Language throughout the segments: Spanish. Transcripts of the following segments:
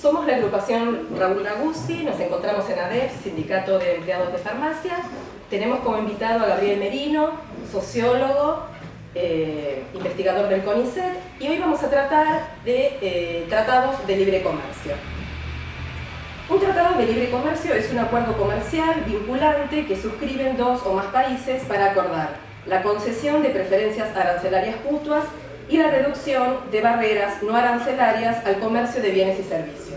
Somos la agrupación Raúl Ragussi, nos encontramos en ADEF, Sindicato de Empleados de Farmacia. Tenemos como invitado a Gabriel Merino, sociólogo, investigador del CONICET, y hoy vamos a tratar de tratados de libre comercio. Un tratado de libre comercio es un acuerdo comercial vinculante que suscriben dos o más países para acordar la concesión de preferencias arancelarias mutuas y la reducción de barreras no arancelarias al comercio de bienes y servicios.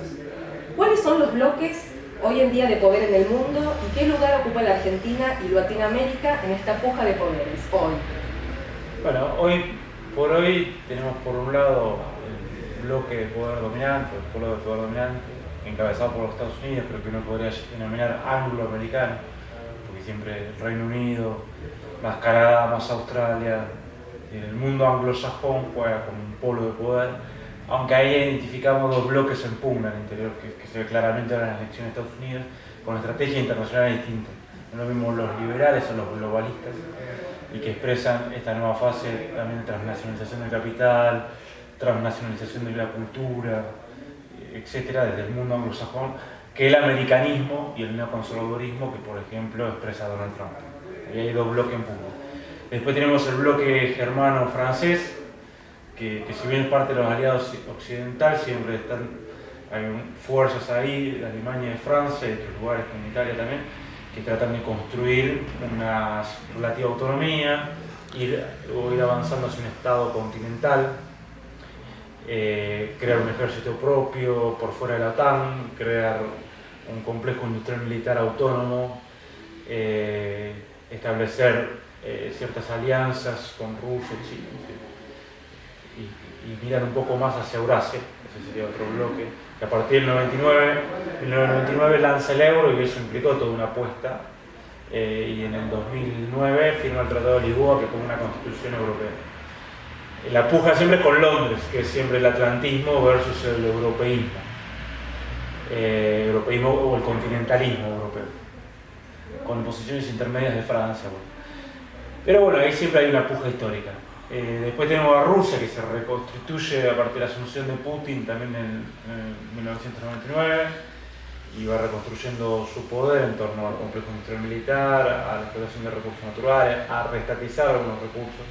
¿Cuáles son los bloques hoy en día de poder en el mundo y qué lugar ocupa la Argentina y Latinoamérica en esta puja de poderes hoy? Bueno, hoy por hoy tenemos por un lado el bloque de poder dominante, el polo de poder dominante, encabezado por los Estados Unidos, pero que uno podría denominar angloamericano, porque siempre el Reino Unido, más Canadá, más Australia, el mundo anglosajón juega como un polo de poder, aunque ahí identificamos dos bloques en pugna al interior, que se ve claramente en las elecciones de Estados Unidos, con estrategias internacionales distintas. No lo mismo los liberales o los globalistas, y que expresan esta nueva fase también de transnacionalización del capital, transnacionalización de la cultura, etcétera, desde el mundo anglosajón, que el americanismo y el neoconservadurismo que, por ejemplo, expresa Donald Trump. Y hay dos bloques en pugna. Después tenemos el bloque germano-francés, que si bien es parte de los aliados occidentales, siempre hay fuerzas ahí, de Alemania y de Francia, y de otros lugares como Italia también, que tratan de construir una relativa autonomía, ir avanzando hacia un estado continental, crear un ejército propio por fuera de la OTAN, crear un complejo industrial militar autónomo, establecer ciertas alianzas con Rusia, China, y mirar un poco más hacia Eurasia. Ese sería otro bloque, que a partir del 1999 lanza el euro, y eso implicó toda una apuesta, y en el 2009 firma el Tratado de Lisboa, que pone una constitución europea. La puja siempre con Londres, que es siempre el atlantismo versus el europeísmo, europeísmo o el continentalismo europeo, con posiciones intermedias de Francia. Bueno. Pero bueno, ahí siempre hay una puja histórica. Después tenemos a Rusia, que se reconstituye a partir de la asunción de Putin también en 1999, y va reconstruyendo su poder en torno al complejo industrial militar, a la explotación de recursos naturales, a reestatizar algunos recursos,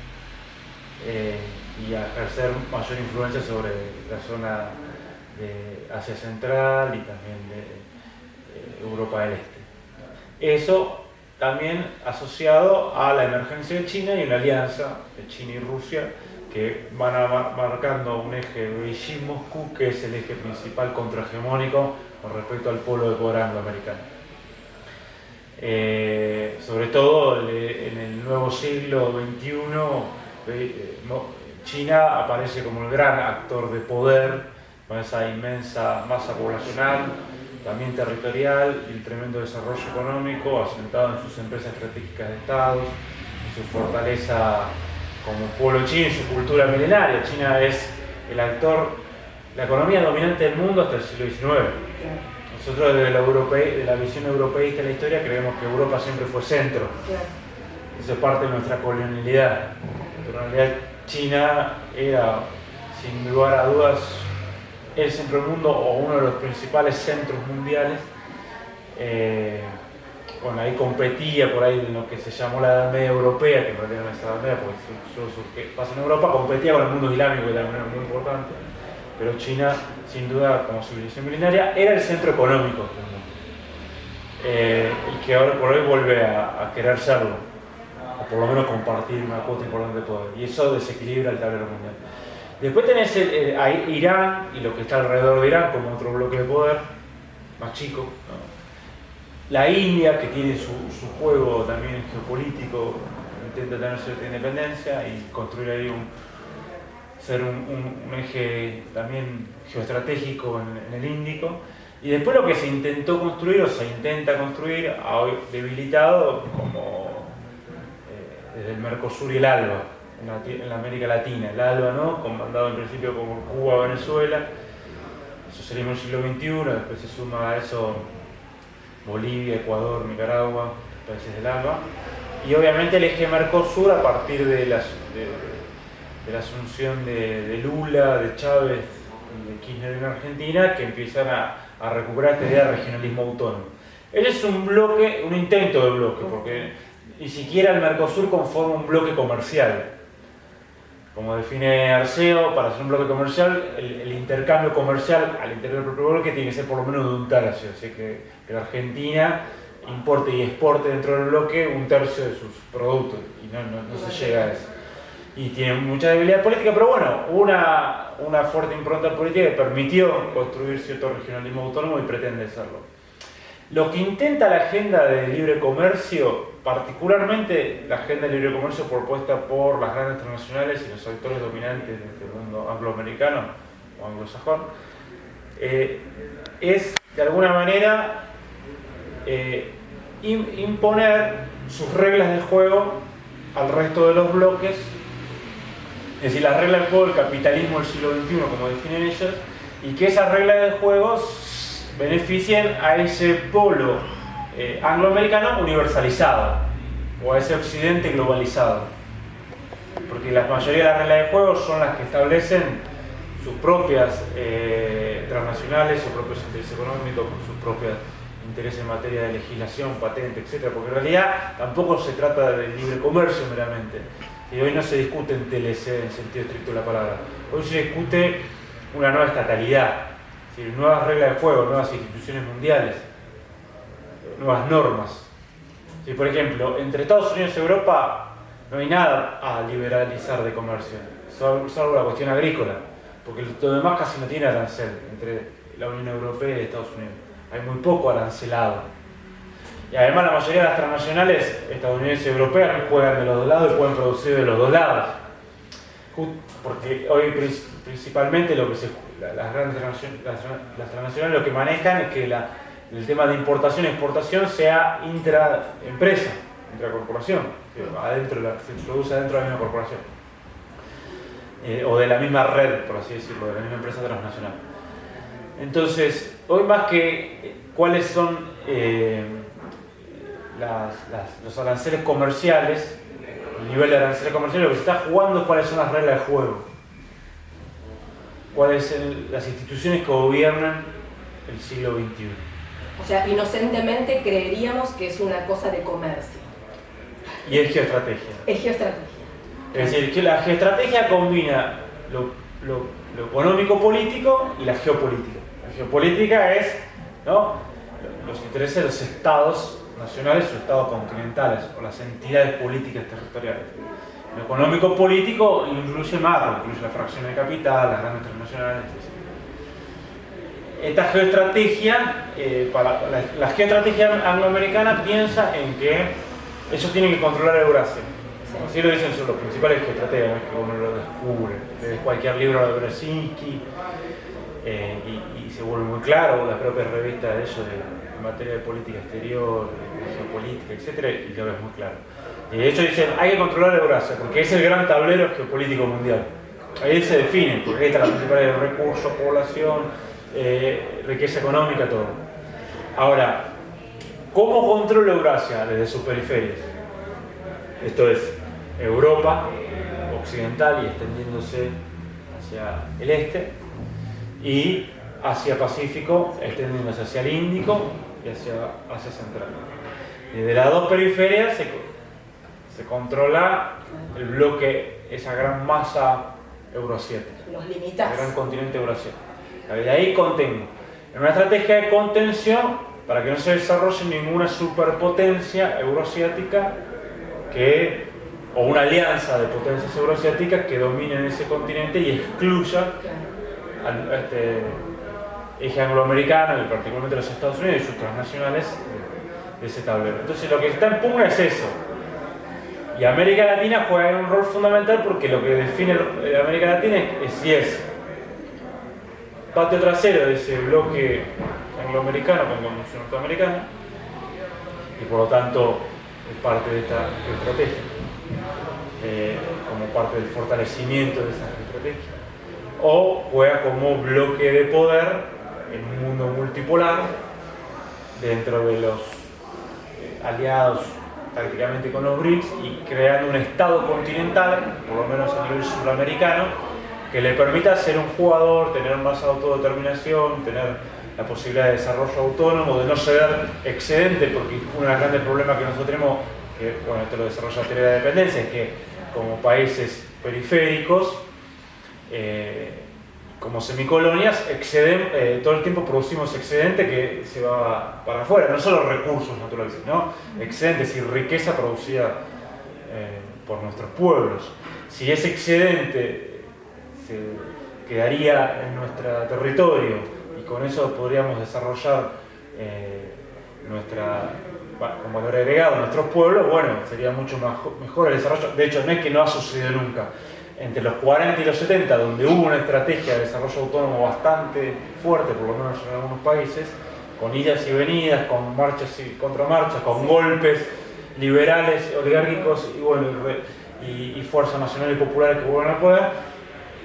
y a ejercer mayor influencia sobre la zona de Asia Central y también de Europa del Este. Eso también asociado a la emergencia de China y una alianza de China y Rusia que van marcando un eje Beijing-Moscú, que es el eje principal contrahegemónico con respecto al polo de poder angloamericano. Sobre todo en el nuevo siglo XXI, China aparece como el gran actor de poder, con esa inmensa masa poblacional, también territorial, y el tremendo desarrollo económico asentado en sus empresas estratégicas de Estado, en su fortaleza como pueblo chino y su cultura milenaria. China es el actor, la economía dominante del mundo hasta el siglo XIX. Nosotros desde la visión europeísta de la historia creemos que Europa siempre fue centro. Eso es parte de nuestra colonialidad. Pero en realidad China era, sin lugar a dudas, el centro del mundo o uno de los principales centros mundiales. Bueno, ahí competía por ahí en lo que se llamó la Edad Media Europea, que en realidad no es Edad Media porque solo pasa en Europa, competía con el mundo islámico, que también era muy importante, pero China, sin duda, como civilización milenaria, era el centro económico del mundo, y que ahora por hoy vuelve a querer serlo, o por lo menos compartir una cuota importante de poder, y eso desequilibra el tablero mundial. Después tenés a Irán y lo que está alrededor de Irán como otro bloque de poder, más chico, ¿no? La India, que tiene su juego también geopolítico, intenta tener cierta independencia y construir ahí ser un eje también geoestratégico en el Índico. Y después lo que se intentó construir, o se intenta construir, hoy debilitado, como desde el Mercosur y el ALBA, en la América Latina. El ALBA, ¿no?, comandado en principio por Cuba, Venezuela, el socialismo del siglo XXI, después se suma a eso Bolivia, Ecuador, Nicaragua, países del ALBA, y obviamente el eje Mercosur a partir de la asunción de Lula, de Chávez, de Kirchner en Argentina, que empiezan a recuperar esta idea de regionalismo autónomo. Él es un bloque, un intento de bloque, porque ni siquiera el Mercosur conforma un bloque comercial. Como define Arceo, para ser un bloque comercial, el intercambio comercial al interior del propio bloque tiene que ser por lo menos de un tercio. Así que la Argentina importe y exporte dentro del bloque un tercio de sus productos y no se llega a eso. Y tiene mucha debilidad política, pero bueno, una fuerte impronta política que permitió construir cierto regionalismo autónomo y pretende hacerlo. Lo que intenta la agenda de libre comercio, particularmente la agenda de libre comercio propuesta por las grandes transnacionales y los actores dominantes de este mundo angloamericano o anglosajón, es de alguna manera imponer sus reglas de juego al resto de los bloques, es decir, las reglas de juego del capitalismo del siglo XXI, como definen ellos, y que esas reglas de juego beneficien a ese polo angloamericano universalizado, o a ese occidente globalizado. Porque la mayoría de las reglas de juego son las que establecen sus propias transnacionales, sus propios intereses económicos, sus propios intereses en materia de legislación, patente, etc. Porque en realidad tampoco se trata de libre comercio meramente. Y hoy no se discute en TLC en sentido estricto de la palabra. Hoy se discute una nueva estatalidad, es decir, nuevas reglas de juego, nuevas instituciones mundiales, nuevas normas. Si, por ejemplo, entre Estados Unidos y Europa no hay nada a liberalizar de comercio, salvo la cuestión agrícola, porque lo demás casi no tiene arancel entre la Unión Europea y Estados Unidos. Hay muy poco arancelado. Y además la mayoría de las transnacionales estadounidenses y europeas juegan de los dos lados y pueden producir de los dos lados. Porque hoy principalmente las grandes las transnacionales lo que manejan es que el tema de importación y exportación sea intraempresa, intracorporación, que se produce adentro de la misma corporación. O de la misma red, por así decirlo, de la misma empresa transnacional. Entonces, hoy más que cuáles son los aranceles comerciales, el nivel de aranceles comerciales, lo que se está jugando es cuáles son las reglas de juego, cuáles son las instituciones que gobiernan el siglo XXI. O sea, inocentemente creeríamos que es una cosa de comercio. Y es geoestrategia. Es geoestrategia. Es decir, que la geoestrategia combina lo económico-político y la geopolítica. La geopolítica es, ¿no?, los intereses de los estados nacionales o estados continentales o las entidades políticas territoriales. Lo económico-político incluye macro, incluye la fracción de capital, las grandes transnacionales, etc. Esta geoestrategia, la geoestrategia angloamericana piensa en que ellos tienen que controlar Eurasia. Así lo dicen son los principales geoestrategas, ¿no?, que uno lo descubre desde cualquier libro de Brzezinski, y se vuelve muy claro, las propias revistas de ellos en materia de política exterior, de geopolítica, etc., y lo ves muy claro. Y de hecho dicen, hay que controlar Eurasia, porque es el gran tablero geopolítico mundial. Ahí se define, porque ahí están los principales recursos, población, riqueza económica, todo. Ahora, ¿cómo controla Eurasia desde sus periferias? Esto es Europa occidental y extendiéndose hacia el este, y Asia Pacífico extendiéndose hacia el Índico y hacia Asia Central. Desde las dos periferias se controla el bloque, esa gran masa euroasiática, Los limitas. el gran continente euroasiático. De ahí contengo. En una estrategia de contención para que no se desarrolle ninguna superpotencia euroasiática o una alianza de potencias euroasiáticas que dominen ese continente y excluya a este eje angloamericano y particularmente los Estados Unidos y sus transnacionales de ese tablero. Entonces lo que está en pugna es eso. Y América Latina juega un rol fundamental porque lo que define América Latina es si es patio trasero de ese bloque angloamericano con conducción norteamericana y por lo tanto es parte de esta estrategia, como parte del fortalecimiento de esa estrategia, o juega como bloque de poder en un mundo multipolar dentro de los aliados prácticamente con los BRICS y creando un estado continental, por lo menos a nivel sudamericano, que le permita ser un jugador, tener más autodeterminación, tener la posibilidad de desarrollo autónomo, de no ceder excedente, porque uno de los grandes problemas que nosotros tenemos, que bueno, esto lo desarrolla la teoría de la dependencia, es que como países periféricos, como semicolonias, todo el tiempo producimos excedente que se va para afuera, no solo recursos naturales, sino excedentes y riqueza producida por nuestros pueblos. Si ese excedente se quedaría en nuestro territorio y con eso podríamos desarrollar como valor agregado nuestros pueblos, bueno, sería mucho mejor el desarrollo. De hecho, no es que no ha sucedido nunca. Entre los 40 y los 70, donde hubo una estrategia de desarrollo autónomo bastante fuerte, por lo menos en algunos países, con idas y venidas, con marchas y contramarchas, con golpes liberales, oligárquicos y, bueno, y fuerzas nacionales y populares que vuelven a poder,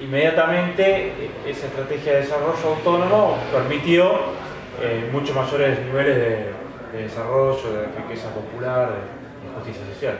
inmediatamente esa estrategia de desarrollo autónomo permitió mucho mayores niveles de desarrollo, de riqueza popular, de justicia social.